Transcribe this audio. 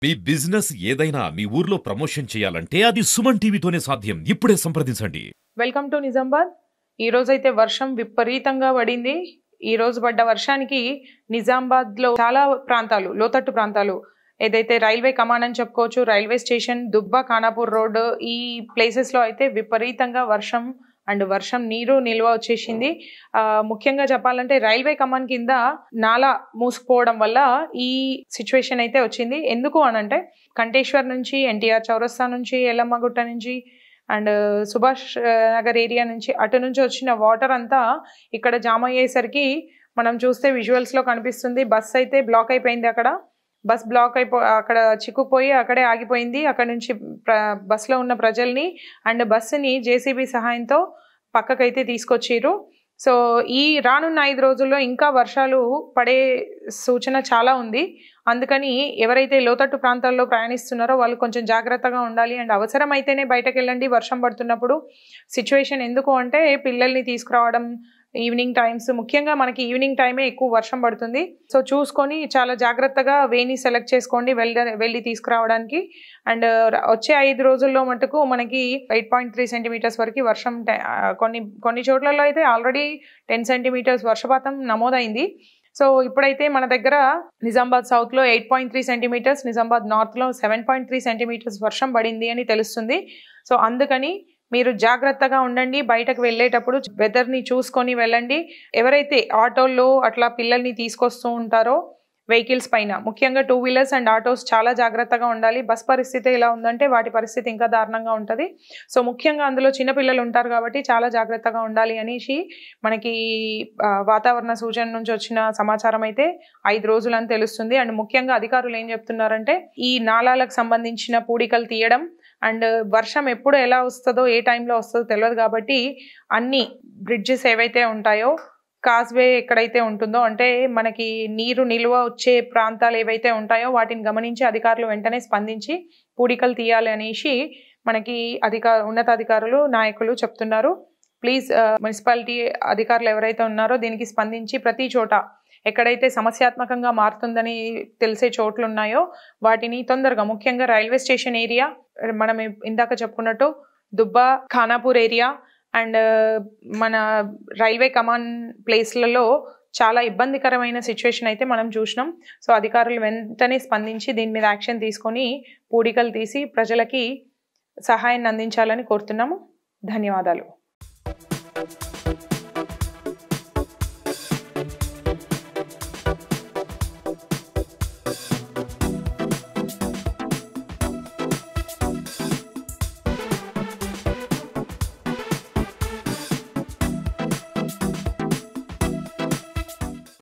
మీ business ఏదైనా మీ ఊర్లో promotion చేయాలంటే అది సుమన్ టీవీతోనే సాధ్యం. ఇప్పుడే సంప్రదించండి. Welcome to Nizamabad. ఈ రోజు అయితే వర్షం విపరీతంగా పడింది. ఈ రోజు పడ్డ వర్షానికి నిజామాబాద్లో చాలా ప్రాంతాలు, లోతట్టు ప్రాంతాలు, ఏదైతే రైల్వే కమాండ్ అని చెప్పుకోవచ్చు, రైల్వే స్టేషన్, దుబ్బా ఖానాపూర్ రోడ్, ఈ ప్లేసెస్లో అయితే విపరీతంగా వర్షం నీరు నిల్వ వచ్చేసింది. ముఖ్యంగా చెప్పాలంటే రైల్వే కమాండ్ కింద నాలా మూసుకుపోవడం వల్ల ఈ సిచ్యువేషన్ అయితే వచ్చింది. ఎందుకు అనంటే కంటేశ్వర్ నుంచి, ఎన్టీఆర్ చౌరస్తా నుంచి, ఎల్లమ్మగుట్ట నుంచి అండ్ సుభాష్ నగర్ ఏరియా నుంచి అటు నుంచి వచ్చిన వాటర్ అంతా ఇక్కడ జామ్ అయ్యేసరికి మనం చూస్తే విజువల్స్లో కనిపిస్తుంది. బస్ అయితే బ్లాక్ అయిపోయింది. బస్ బ్లాక్ అక్కడ చిక్కుపోయి అక్కడే ఆగిపోయింది. అక్కడ నుంచి బస్సులో ఉన్న ప్రజల్ని అండ్ బస్సుని జేసీబీ సహాయంతో పక్కకైతే తీసుకొచ్చిర్రు. సో ఈ రానున్న 5 రోజుల్లో ఇంకా వర్షాలు పడే సూచన చాలా ఉంది. అందుకని ఎవరైతే లోతట్టు ప్రాంతాల్లో ప్రయాణిస్తున్నారో వాళ్ళు కొంచెం జాగ్రత్తగా ఉండాలి. అండ్ అవసరమైతేనే బయటకు వెళ్ళండి వర్షం పడుతున్నప్పుడు. సిచ్యువేషన్ ఎందుకు అంటే పిల్లల్ని తీసుకురావడం ఈవినింగ్ టైమ్స్, ముఖ్యంగా మనకి ఈవినింగ్ టైమే ఎక్కువ వర్షం పడుతుంది. సో చూసుకొని చాలా జాగ్రత్తగా వేని సెలెక్ట్ చేసుకోండి వెళ్ళి తీసుకురావడానికి. అండ్ వచ్చే 5 రోజుల్లో మటుకు మనకి 8.3 సెంటీమీటర్స్ వరకు వర్షం, కొన్ని చోట్లలో అయితే ఆల్రెడీ 10 సెంటీమీటర్స్ వర్షపాతం నమోదైంది. సో ఇప్పుడైతే మన దగ్గర నిజామాబాద్ సౌత్లో 8.3 సెంటీమీటర్స్, నిజామాబాద్ నార్త్లో 7.3 సెంటీమీటర్స్ వర్షం పడింది అని తెలుస్తుంది. సో అందుకని మీరు జాగ్రత్తగా ఉండండి. బయటకు వెళ్ళేటప్పుడు వెదర్ని చూసుకొని వెళ్ళండి. ఎవరైతే ఆటోల్లో అట్లా పిల్లల్ని తీసుకొస్తూ ఉంటారో వెహికల్స్ పైన, ముఖ్యంగా 2 వీలర్స్ అండ్ ఆటోస్ చాలా జాగ్రత్తగా ఉండాలి. బస్ పరిస్థితి ఎలా ఉందంటే వాటి పరిస్థితి ఇంకా దారుణంగా ఉంటుంది. సో ముఖ్యంగా అందులో చిన్నపిల్లలు ఉంటారు కాబట్టి చాలా జాగ్రత్తగా ఉండాలి అనేసి మనకి వాతావరణ సూచన నుంచి వచ్చిన సమాచారం అయితే 5 రోజులు అని తెలుస్తుంది. అండ్ ముఖ్యంగా అధికారులు ఏం చెప్తున్నారంటే ఈ నాలాలకు సంబంధించిన పూడికలు తీయడం అండ్ వర్షం ఎప్పుడు ఎలా వస్తుందో ఏ టైంలో వస్తుందో తెలియదు కాబట్టి అన్ని బ్రిడ్జెస్ ఏవైతే ఉంటాయో, కాజ్వే ఎక్కడైతే ఉంటుందో అంటే మనకి నీరు నిల్వ వచ్చే ప్రాంతాలు ఏవైతే ఉంటాయో వాటిని గమనించి అధికారులు వెంటనే స్పందించి పూడికలు తీయాలి అనేసి మనకి ఉన్నతాధికారులు, నాయకులు చెప్తున్నారు. ప్లీజ్ మున్సిపాలిటీ అధికారులు ఎవరైతే ఉన్నారో దీనికి స్పందించి ప్రతి చోట ఎక్కడైతే సమస్యాత్మకంగా మారుతుందని తెలిసే చోట్లు ఉన్నాయో వాటిని తొందరగా, ముఖ్యంగా రైల్వే స్టేషన్ ఏరియా, మనం ఇందాక చెప్పుకున్నట్టు దుబ్బా ఖానాపూర్ ఏరియా అండ్ మన రైల్వే కమాండ్ ప్లేస్లలో చాలా ఇబ్బందికరమైన సిచ్యువేషన్ అయితే మనం చూసినాం. సో అధికారులు వెంటనే స్పందించి దీని మీద యాక్షన్ తీసుకొని పూడికలు తీసి ప్రజలకి సహాయాన్ని అందించాలని కోరుతున్నాము. ధన్యవాదాలు.